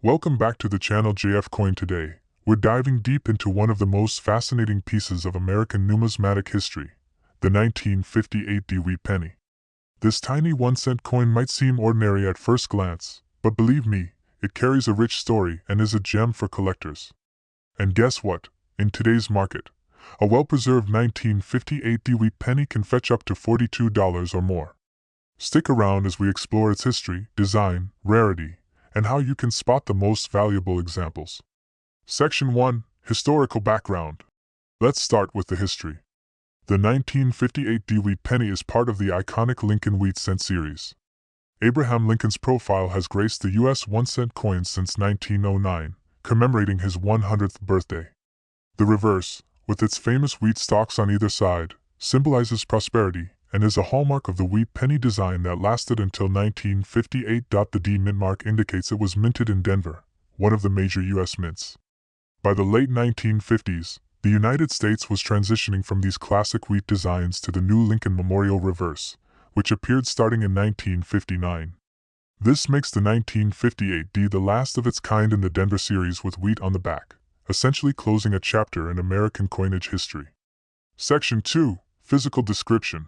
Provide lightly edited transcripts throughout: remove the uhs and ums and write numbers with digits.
Welcome back to the channel JF Coin. Today, we're diving deep into one of the most fascinating pieces of American numismatic history, the 1958 Dewey penny. This tiny 1-cent coin might seem ordinary at first glance, but believe me, it carries a rich story and is a gem for collectors. And guess what? In today's market, a well-preserved 1958 Dewey penny can fetch up to $42 or more. Stick around as we explore its history, design, rarity, and how you can spot the most valuable examples. Section 1. Historical background. Let's start with the history. The 1958 Dewey penny is part of the iconic Lincoln wheat cent series. Abraham Lincoln's profile has graced the U.S. 1-cent coins since 1909, commemorating his 100th birthday. The reverse, with its famous wheat stalks on either side, symbolizes prosperity and is a hallmark of the wheat penny design that lasted until 1958. The D mint mark indicates it was minted in Denver, one of the major U.S. mints. By the late 1950s, the United States was transitioning from these classic wheat designs to the new Lincoln Memorial reverse, which appeared starting in 1959. This makes the 1958 D the last of its kind in the Denver series with wheat on the back, essentially closing a chapter in American coinage history. Section 2. Physical description.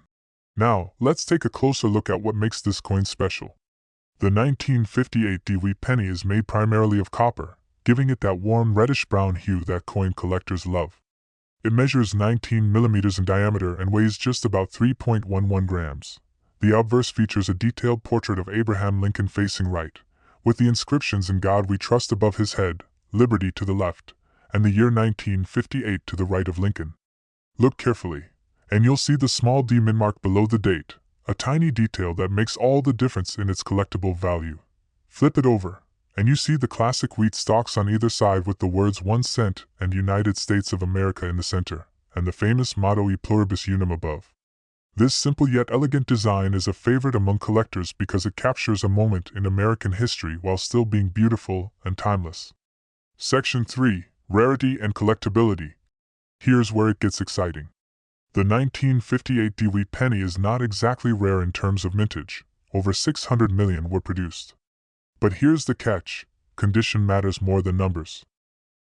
Now, let's take a closer look at what makes this coin special. The 1958 Dewey penny is made primarily of copper, giving it that warm reddish-brown hue that coin collectors love. It measures 19 millimeters in diameter and weighs just about 3.11 grams. The obverse features a detailed portrait of Abraham Lincoln facing right, with the inscriptions "In God We Trust" above his head, "Liberty" to the left, and the year 1958 to the right of Lincoln. Look carefully, and you'll see the small D mint mark below the date, a tiny detail that makes all the difference in its collectible value. Flip it over, and you see the classic wheat stalks on either side with the words 1 cent and United States of America in the center, and the famous motto E pluribus unum above. This simple yet elegant design is a favorite among collectors because it captures a moment in American history while still being beautiful and timeless. Section 3. Rarity and collectability. Here's where it gets exciting. The 1958 Dewey penny is not exactly rare in terms of mintage. Over 600 million were produced. But here's the catch: condition matters more than numbers.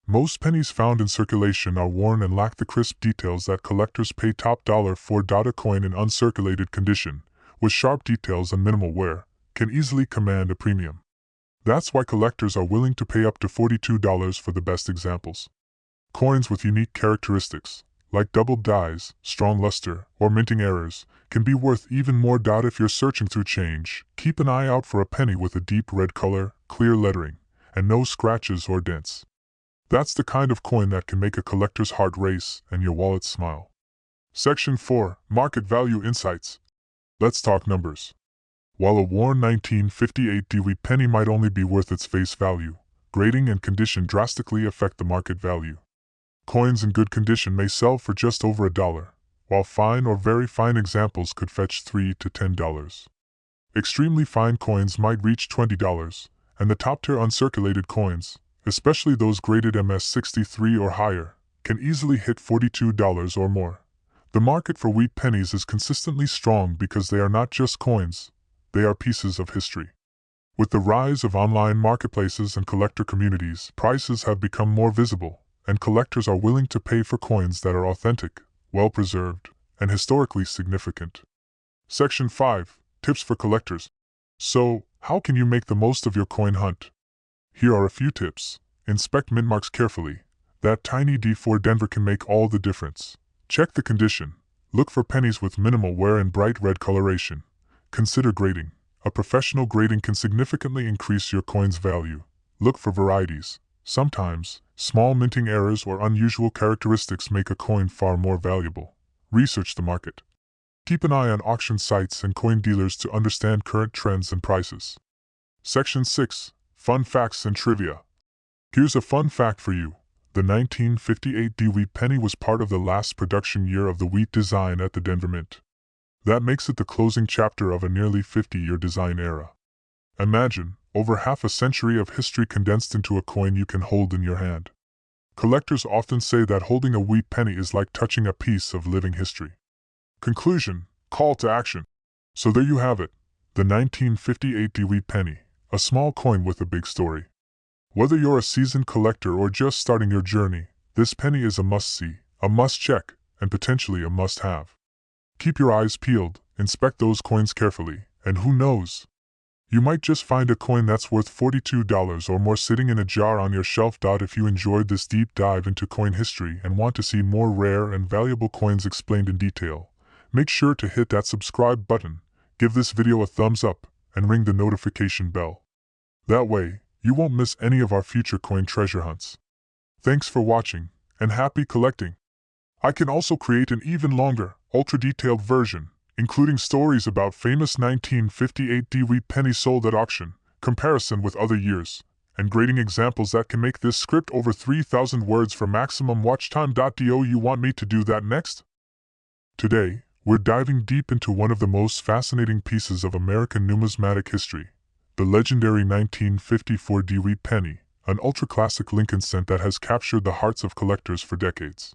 Most pennies found in circulation are worn and lack the crisp details that collectors pay top dollar for. A coin in uncirculated condition, with sharp details and minimal wear, can easily command a premium. That's why collectors are willing to pay up to $42 for the best examples. Coins with unique characteristics, like doubled dies, strong luster, or minting errors, can be worth even more. If you're searching through change, keep an eye out for a penny with a deep red color, clear lettering, and no scratches or dents. That's the kind of coin that can make a collector's heart race and your wallet smile. Section 4. Market value insights. Let's talk numbers. While a worn 1958 Dewey penny might only be worth its face value, grading and condition drastically affect the market value. Coins in good condition may sell for just over $1, while fine or very fine examples could fetch $3 to $10. Extremely fine coins might reach $20, and the top-tier uncirculated coins, especially those graded MS63 or higher, can easily hit $42 or more. The market for wheat pennies is consistently strong because they are not just coins, they are pieces of history. With the rise of online marketplaces and collector communities, prices have become more visible, and collectors are willing to pay for coins that are authentic, well-preserved, and historically significant. Section 5. Tips for collectors. So, how can you make the most of your coin hunt? Here are a few tips. Inspect mint marks carefully. That tiny D for Denver can make all the difference. Check the condition. Look for pennies with minimal wear and bright red coloration. Consider grading. A professional grading can significantly increase your coin's value. Look for varieties. Sometimes, small minting errors or unusual characteristics make a coin far more valuable. Research the market. Keep an eye on auction sites and coin dealers to understand current trends and prices. Section 6. Fun facts and trivia. Here's a fun fact for you. The 1958 Dewey penny was part of the last production year of the wheat design at the Denver Mint. That makes it the closing chapter of a nearly 50-year design era. Imagine, over half a century of history condensed into a coin you can hold in your hand. Collectors often say that holding a wheat penny is like touching a piece of living history. Conclusion. Call to action. So there you have it, the 1958 Dewey penny, a small coin with a big story. Whether you're a seasoned collector or just starting your journey, this penny is a must-see, a must-check, and potentially a must-have. Keep your eyes peeled, inspect those coins carefully, and who knows? You might just find a coin that's worth $42 or more sitting in a jar on your shelf. If you enjoyed this deep dive into coin history and want to see more rare and valuable coins explained in detail, make sure to hit that subscribe button, give this video a thumbs up, and ring the notification bell. That way, you won't miss any of our future coin treasure hunts. Thanks for watching, and happy collecting! I can also create an even longer, ultra-detailed version, including stories about famous 1958 wheat pennies sold at auction, comparison with other years, and grading examples that can make this script over 3,000 words for maximum watch time. Do you want me to do that next? Today, we're diving deep into one of the most fascinating pieces of American numismatic history, the legendary 1954 wheat penny, an ultra-classic Lincoln cent that has captured the hearts of collectors for decades.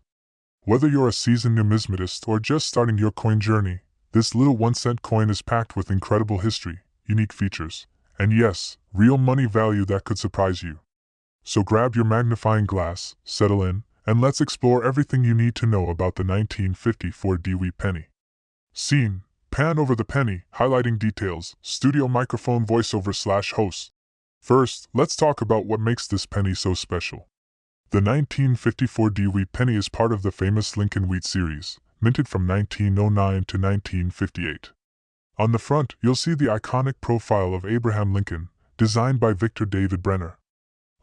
Whether you're a seasoned numismatist or just starting your coin journey, this little 1-cent coin is packed with incredible history, unique features, and yes, real money value that could surprise you. So grab your magnifying glass, settle in, and let's explore everything you need to know about the 1954 wheat penny. Scene: pan over the penny, highlighting details, studio microphone voiceover/host. First, let's talk about what makes this penny so special. The 1954 wheat penny is part of the famous Lincoln Wheat series, minted from 1909 to 1958. On the front, you'll see the iconic profile of Abraham Lincoln, designed by Victor David Brenner.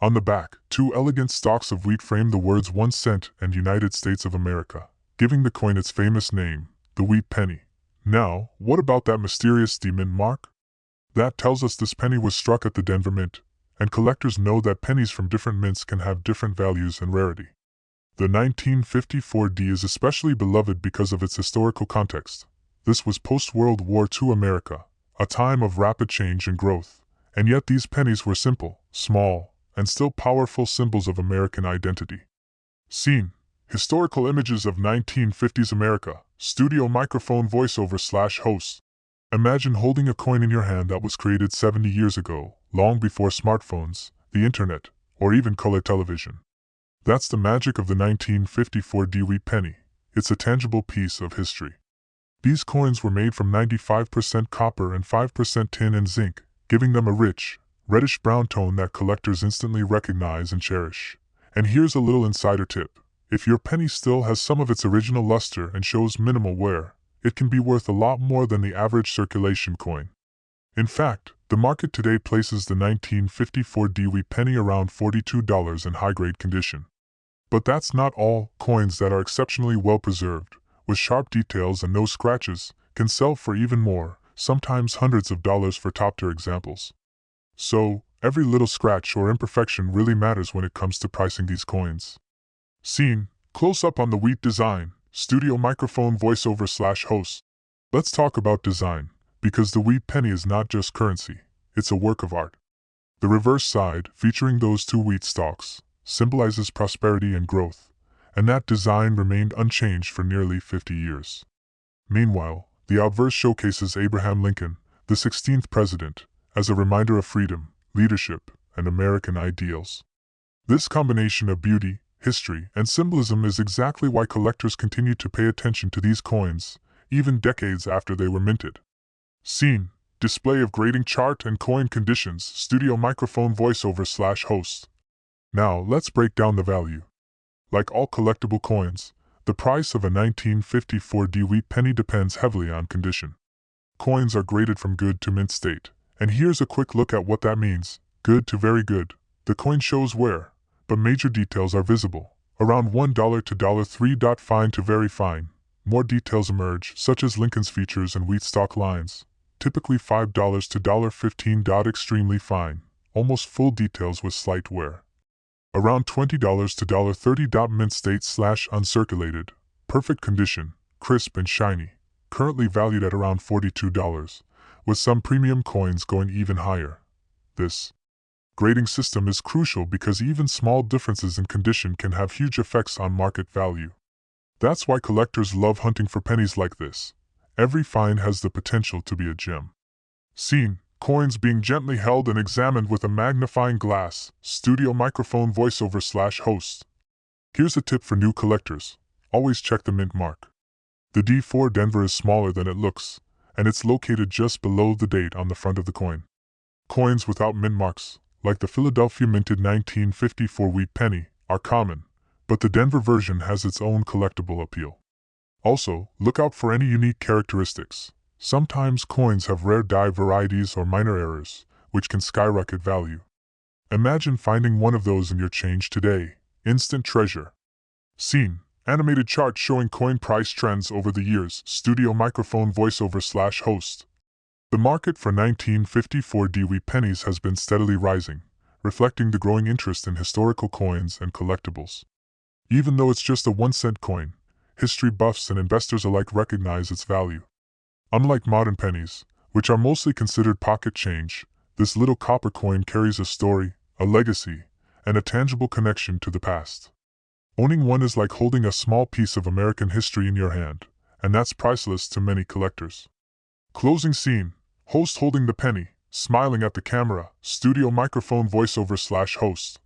On the back, two elegant stalks of wheat frame the words 1 cent and United States of America, giving the coin its famous name, the wheat penny. Now, what about that mysterious mint mark? That tells us this penny was struck at the Denver Mint, and collectors know that pennies from different mints can have different values and rarity. The 1954 is especially beloved because of its historical context. This was post-World War II America, a time of rapid change and growth, and yet these pennies were simple, small, and still powerful symbols of American identity. Scene: historical images of 1950s America, studio microphone voiceover/host. Imagine holding a coin in your hand that was created 70 years ago, long before smartphones, the internet, or even color television. That's the magic of the 1954 wheat penny. It's a tangible piece of history. These coins were made from 95% copper and 5% tin and zinc, giving them a rich, reddish-brown tone that collectors instantly recognize and cherish. And here's a little insider tip. If your penny still has some of its original luster and shows minimal wear, it can be worth a lot more than the average circulation coin. In fact, the market today places the 1954 wheat penny around $42 in high-grade condition. But that's not all. Coins that are exceptionally well preserved, with sharp details and no scratches, can sell for even more, sometimes hundreds of dollars for top-tier examples. So, every little scratch or imperfection really matters when it comes to pricing these coins. Scene: close-up on the wheat design, studio microphone voiceover/host. Let's talk about design, because the wheat penny is not just currency, it's a work of art. The reverse side, featuring those two wheat stalks, symbolizes prosperity and growth, and that design remained unchanged for nearly 50 years. Meanwhile, the obverse showcases Abraham Lincoln, the 16th president, as a reminder of freedom, leadership, and American ideals. This combination of beauty, history, and symbolism is exactly why collectors continue to pay attention to these coins, even decades after they were minted. Scene: display of grading chart and coin conditions, studio microphone voiceover/host. Now, let's break down the value. Like all collectible coins, the price of a 1954 wheat penny depends heavily on condition. Coins are graded from good to mint state, and here's a quick look at what that means. Good to very good. The coin shows wear, but major details are visible, around $1 to $3. Fine to very fine. More details emerge, such as Lincoln's features and wheat stalk lines, typically $5 to $15. Extremely fine, almost full details with slight wear. Around $20 to $30. Mint state/uncirculated, perfect condition, crisp and shiny, currently valued at around $42, with some premium coins going even higher. This grading system is crucial because even small differences in condition can have huge effects on market value. That's why collectors love hunting for pennies like this. Every find has the potential to be a gem. Scene: Coins being gently held and examined with a magnifying glass, studio microphone voiceover/host. Here's a tip for new collectors. Always check the mint mark. The D4 Denver is smaller than it looks, and it's located just below the date on the front of the coin. Coins without mint marks, like the Philadelphia minted 1954 wheat penny, are common, but the Denver version has its own collectible appeal. Also, look out for any unique characteristics. Sometimes coins have rare die varieties or minor errors, which can skyrocket value. Imagine finding one of those in your change today. Instant treasure. Scene: animated chart showing coin price trends over the years. Studio microphone voiceover/host. The market for 1954 wheat pennies has been steadily rising, reflecting the growing interest in historical coins and collectibles. Even though it's just a 1-cent coin, history buffs and investors alike recognize its value. Unlike modern pennies, which are mostly considered pocket change, this little copper coin carries a story, a legacy, and a tangible connection to the past. Owning one is like holding a small piece of American history in your hand, and that's priceless to many collectors. Closing scene: host holding the penny, smiling at the camera, studio microphone voiceover/host.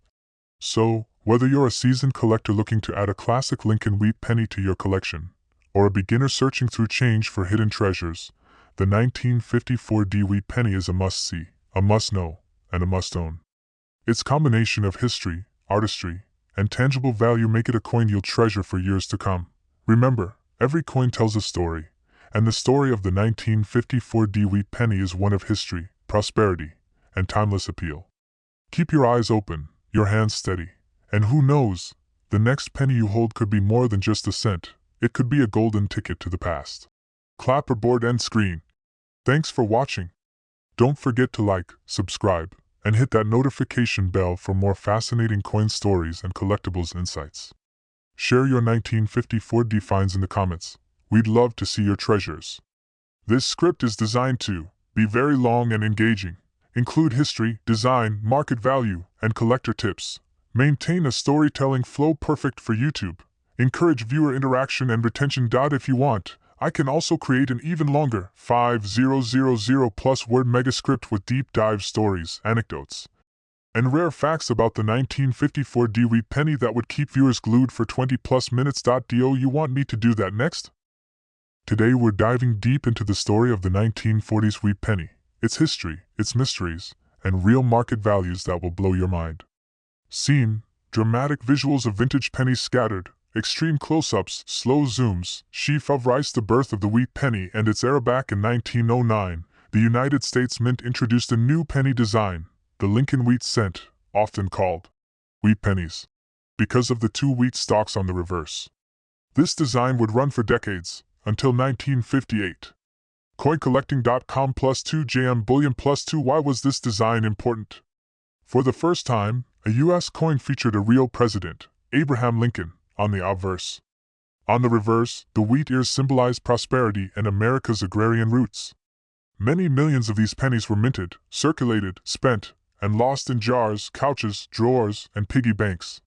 So, whether you're a seasoned collector looking to add a classic Lincoln wheat penny to your collection, or a beginner searching through change for hidden treasures, the 1954 wheat penny is a must-see, a must-know, and a must-own. Its combination of history, artistry, and tangible value make it a coin you'll treasure for years to come. Remember, every coin tells a story, and the story of the 1954 wheat penny is one of history, prosperity, and timeless appeal. Keep your eyes open, your hands steady, and who knows, the next penny you hold could be more than just a cent. It could be a golden ticket to the past. Clapperboard end screen. Thanks for watching. Don't forget to like, subscribe, and hit that notification bell for more fascinating coin stories and collectibles insights. Share your 1954 finds in the comments. We'd love to see your treasures. This script is designed to be very long and engaging, include history, design, market value, and collector tips, maintain a storytelling flow perfect for YouTube, encourage viewer interaction and retention. If you want, I can also create an even longer 5,000+ word megascript with deep dive stories, anecdotes, and rare facts about the 1954 wheat penny that would keep viewers glued for 20+ minutes. Do you want me to do that next? Today we're diving deep into the story of the 1940s wheat penny, its history, its mysteries, and real market values that will blow your mind. Scene: dramatic visuals of vintage pennies scattered, extreme close-ups, slow zooms, sheaf of rice. The birth of the wheat penny and its era. Back in 1909, the United States Mint introduced a new penny design, the Lincoln wheat cent, often called wheat pennies, because of the 2 wheat stalks on the reverse. This design would run for decades, until 1958. CoinCollecting.com +2 JM Bullion +2. Why was this design important? For the first time, a U.S. coin featured a real president, Abraham Lincoln, on the obverse. On the reverse, the wheat ears symbolized prosperity and America's agrarian roots. Many millions of these pennies were minted, circulated, spent, and lost in jars, couches, drawers, and piggy banks.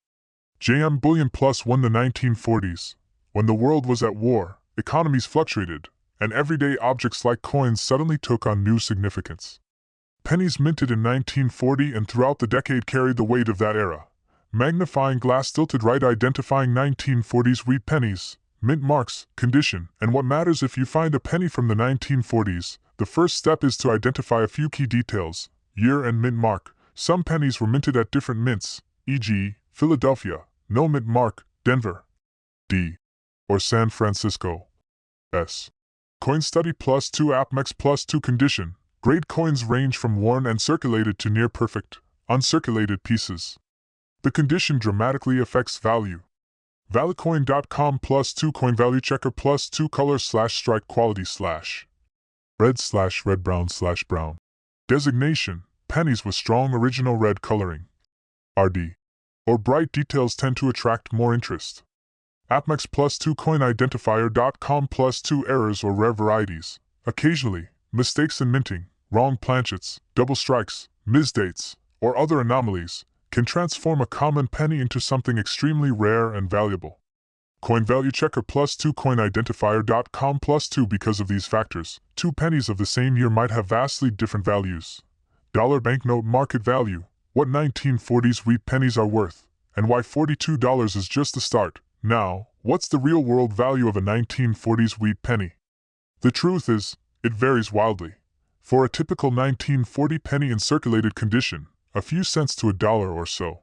JM Bullion +1. The 1940s. When the world was at war, economies fluctuated, and everyday objects like coins suddenly took on new significance. Pennies minted in 1940 and throughout the decade carried the weight of that era. Magnifying glass tilted right, identifying 1940s wheat pennies, mint marks, condition, and what matters. If you find a penny from the 1940s, the first step is to identify a few key details: year and mint mark. Some pennies were minted at different mints, e.g., Philadelphia, no mint mark, Denver, D, or San Francisco, S. Coin Study +2 Apmex +2 Condition. Great coins range from worn and circulated to near perfect, uncirculated pieces. The condition dramatically affects value. Valicoin.com +2 Coin Value Checker +2 Color/strike Quality /red/red brown/brown. Designation: pennies with strong original red coloring, RD, or bright details tend to attract more interest. Apmex +2 Coin Identifier.com +2 Errors or rare varieties. Occasionally, mistakes in minting, wrong planchets, double strikes, misdates, or other anomalies can transform a common penny into something extremely rare and valuable. Coin value checker +2 coinidentifier.com +2 Because of these factors, 2 pennies of the same year might have vastly different values. Dollar banknote market value, what 1940s wheat pennies are worth, and why $42 is just the start. Now, what's the real-world value of a 1940s wheat penny? The truth is, it varies wildly. For a typical 1940 penny in circulated condition, a few cents to $1 or so.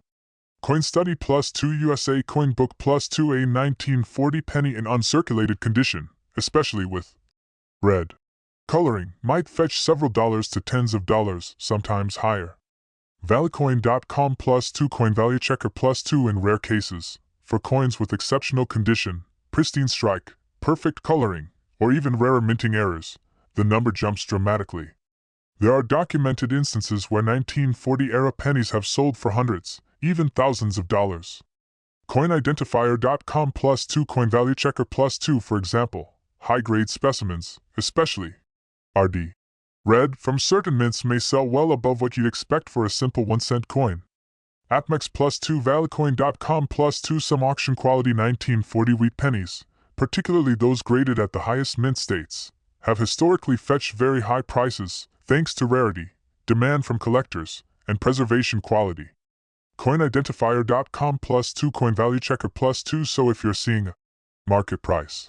CoinStudy +2 USA Coin Book +2 A 1940 penny in uncirculated condition, especially with red coloring, might fetch several dollars to tens of dollars, sometimes higher. Valicoin.com +2 Coin value checker +2 In rare cases, for coins with exceptional condition, pristine strike, perfect coloring, or even rarer minting errors, the number jumps dramatically. There are documented instances where 1940-era pennies have sold for hundreds, even thousands of dollars. Coinidentifier.com +2 Coin value checker +2 For example, high-grade specimens, especially RD red from certain mints may sell well above what you'd expect for a simple 1-cent coin. Atmex +2 Valicoin.com +2 Some auction quality 1940 wheat pennies, particularly those graded at the highest mint states, have historically fetched very high prices, thanks to rarity, demand from collectors, and preservation quality. Coinidentifier.com +2 Coin value checker +2 So if you're seeing a market price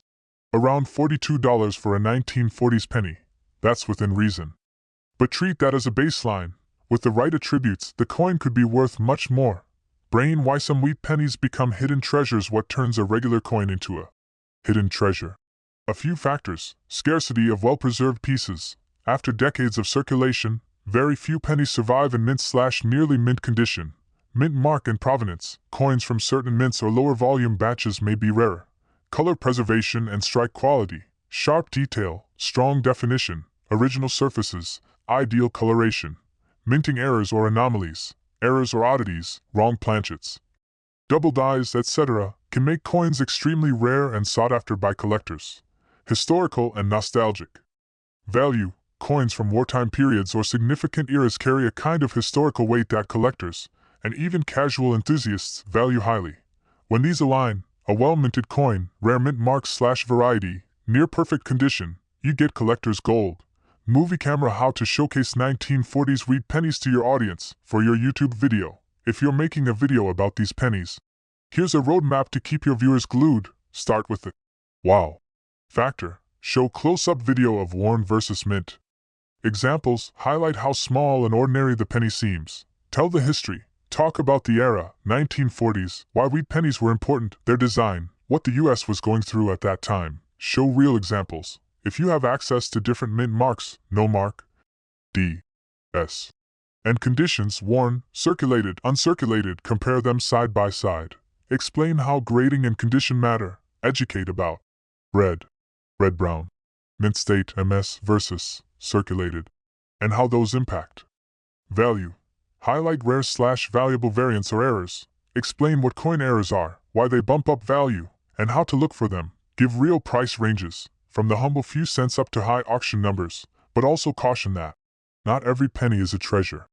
around $42 for a 1940s penny, that's within reason. But treat that as a baseline. With the right attributes, the coin could be worth much more. Brain why some wheat pennies become hidden treasures. What turns a regular coin into a hidden treasure? A few factors: scarcity of well-preserved pieces. After decades of circulation, very few pennies survive in mint/nearly mint condition. Mint mark and provenance. Coins from certain mints or lower volume batches may be rarer. Color preservation and strike quality. Sharp detail, strong definition, original surfaces, ideal coloration. Minting errors or anomalies, errors or oddities, wrong planchets, double dies, etc. can make coins extremely rare and sought after by collectors. Historical and nostalgic value. Coins from wartime periods or significant eras carry a kind of historical weight that collectors, and even casual enthusiasts, value highly. When these align, a well-minted coin, rare mint mark/variety, near perfect condition, you get collector's gold. Movie camera how to showcase 1940s wheat pennies to your audience for your YouTube video. If you're making a video about these pennies, here's a roadmap to keep your viewers glued. Start with the wow factor. Show close-up video of worn versus mint. Examples: highlight how small and ordinary the penny seems. Tell the history. Talk about the era, 1940s, why wheat pennies were important, their design, what the US was going through at that time. Show real examples. If you have access to different mint marks, no mark, D, S, and conditions, worn, circulated, uncirculated, compare them side by side. Explain how grading and condition matter. Educate about red, red-brown, mint state MS versus circulated, and how those impact value. Highlight rare/valuable variants or errors. Explain what coin errors are, why they bump up value, and how to look for them. Give real price ranges, from the humble few cents up to high auction numbers, but also caution that not every penny is a treasure.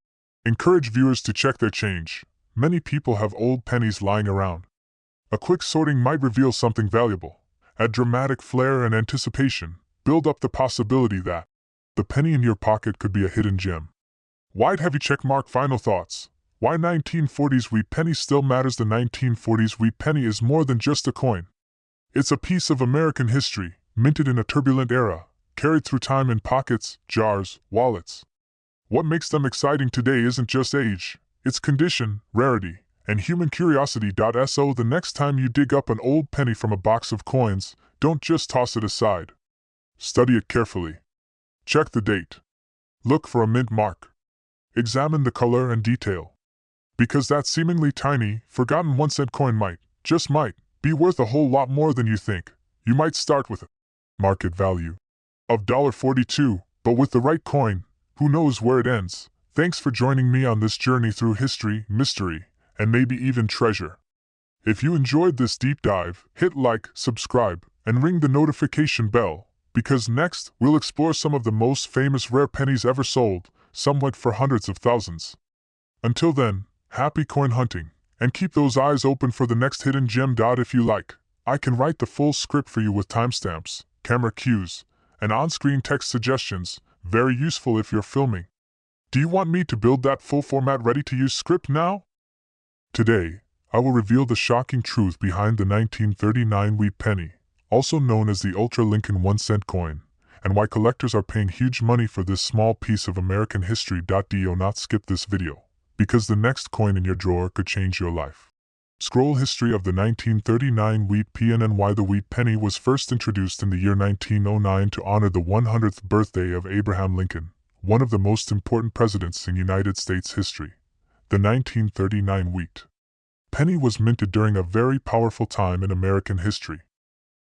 Encourage viewers to check their change. Many people have old pennies lying around. A quick sorting might reveal something valuable. Add dramatic flair and anticipation. Build up the possibility that the penny in your pocket could be a hidden gem. Wide heavy checkmark. Final thoughts. Why 1940s wheat penny still matters. The 1940s wheat penny is more than just a coin. It's a piece of American history, minted in a turbulent era, carried through time in pockets, jars, wallets. What makes them exciting today isn't just age, it's condition, rarity, and human curiosity. So the next time you dig up an old penny from a box of coins, don't just toss it aside. Study it carefully. Check the date. Look for a mint mark. Examine the color and detail. Because that seemingly tiny, forgotten 1-cent coin might, just might, be worth a whole lot more than you think. You might start with a market value of $42, but with the right coin, who knows where it ends. Thanks for joining me on this journey through history, mystery, and maybe even treasure. If you enjoyed this deep dive, hit like, subscribe, and ring the notification bell, because next we'll explore some of the most famous rare pennies ever sold, some went for hundreds of thousands. Until then, happy coin hunting, and keep those eyes open for the next hidden gem. If you like, I can write the full script for you with timestamps, camera cues, and on-screen text suggestions, very useful if you're filming. Do you want me to build that full-format ready-to-use script now? Today, I will reveal the shocking truth behind the 1939 wheat penny, also known as the Ultra Lincoln 1-cent coin, and why collectors are paying huge money for this small piece of American history. Do not skip this video, because the next coin in your drawer could change your life. Scroll history of the 1939 wheat penny and why the wheat penny was first introduced in the year 1909 to honor the 100th birthday of Abraham Lincoln, one of the most important presidents in United States history. The 1939 wheat penny was minted during a very powerful time in American history.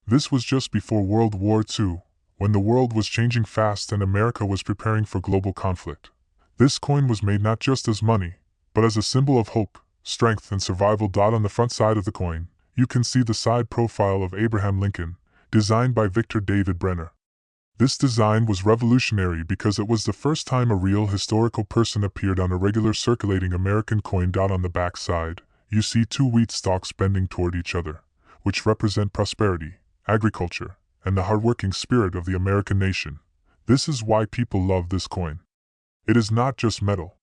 This was just before World War II, when the world was changing fast and America was preparing for global conflict. This coin was made not just as money, but as a symbol of hope, strength, and survival. On the front side of the coin, you can see the side profile of Abraham Lincoln, designed by Victor David Brenner. This design was revolutionary because it was the first time a real historical person appeared on a regular circulating American coin. On the back side, you see two wheat stalks bending toward each other, which represent prosperity, agriculture, and the hardworking spirit of the American nation. This is why people love this coin. It is not just metal.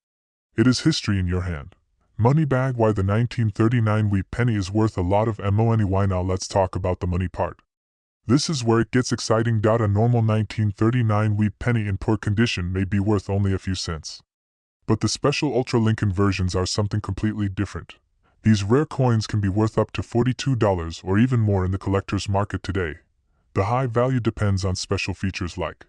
It is history in your hand. Money bag. Why the 1939 wheat penny is worth a lot of money. Now let's talk about the money part. This is where it gets exciting. A normal 1939 wheat penny in poor condition may be worth only a few cents. But the special Ultra Lincoln versions are something completely different. These rare coins can be worth up to $42 or even more in the collector's market today. The high value depends on special features like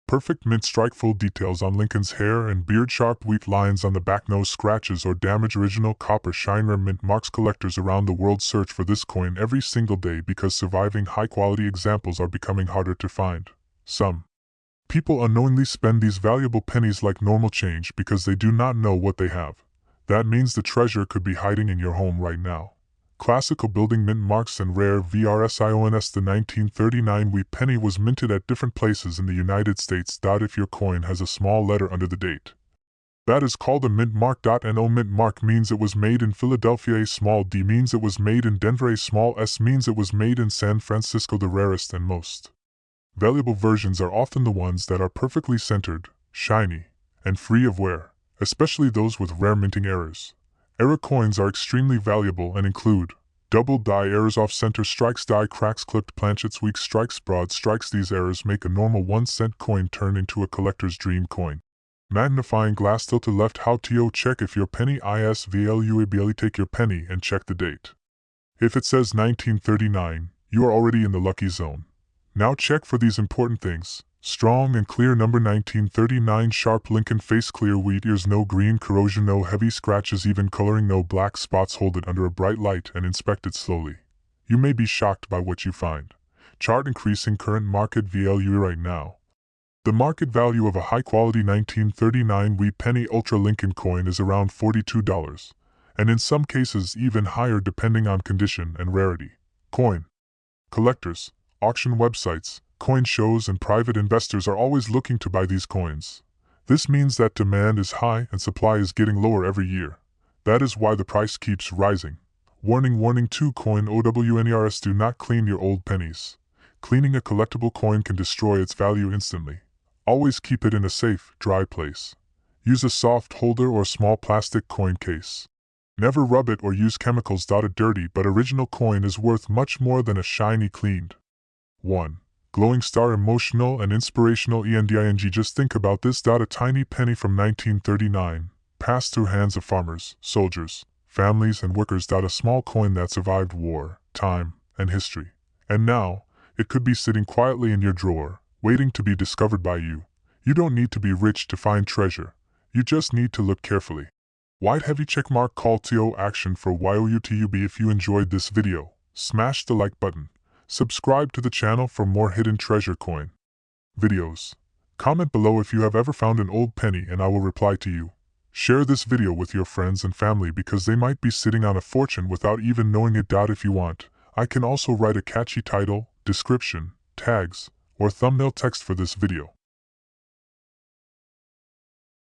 perfect mint strike, full details on Lincoln's hair and beard, sharp wheat lines on the back, no scratches or damage, original copper shine, rare mint marks. Collectors around the world search for this coin every single day because surviving high-quality examples are becoming harder to find. Some people unknowingly spend these valuable pennies like normal change because they do not know what they have. That means the treasure could be hiding in your home right now. Classical building mint marks and rare rarities. The 1939 wheat penny was minted at different places in the United States. If your coin has a small letter under the date, that is called a mint mark. No mint mark means it was made in Philadelphia. A small d means it was made in Denver. A small s means it was made in San Francisco. The rarest and most valuable versions are often the ones that are perfectly centered, shiny, and free of wear, especially those with rare minting errors. Error coins are extremely valuable and include double die errors, off-center strikes, die cracks, clipped planchets, weak strikes, broad strikes. These errors make a normal 1-cent coin turn into a collector's dream coin. Magnifying glass, tilt to left. How to check if your penny is valuable. Take your penny and check the date. If it says 1939, you are already in the lucky zone. Now check for these important things. Strong and clear number 1939, sharp Lincoln face, clear wheat ears, no green corrosion, no heavy scratches, even coloring, no black spots. Hold it under a bright light and inspect it slowly. You may be shocked by what you find. Chart increasing current market value right now. The market value of a high-quality 1939 wheat penny Ultra Lincoln coin is around $42, and in some cases even higher depending on condition and rarity. Coin collectors, auction websites, coin shows, and private investors are always looking to buy these coins. This means that demand is high and supply is getting lower every year. That is why the price keeps rising. Warning, warning, 2 coin OWNERS. Do not clean your old pennies. Cleaning a collectible coin can destroy its value instantly. Always keep it in a safe, dry place. Use a soft holder or small plastic coin case. Never rub it or use chemicals. A dirty but original coin is worth much more than a shiny, cleaned 1. Glowing star, emotional and inspirational ending. Just think about this. A tiny penny from 1939, passed through hands of farmers, soldiers, families, and workers. A small coin that survived war, time, and history. And now, it could be sitting quietly in your drawer, waiting to be discovered by you. You don't need to be rich to find treasure. You just need to look carefully. White heavy checkmark, call to action for YouTube. If you enjoyed this video, smash the like button. Subscribe to the channel for more hidden treasure coin videos. Comment below if you have ever found an old penny and I will reply to you. Share this video with your friends and family because they might be sitting on a fortune without even knowing it. If you want, I can also write a catchy title, description, tags, or thumbnail text for this video.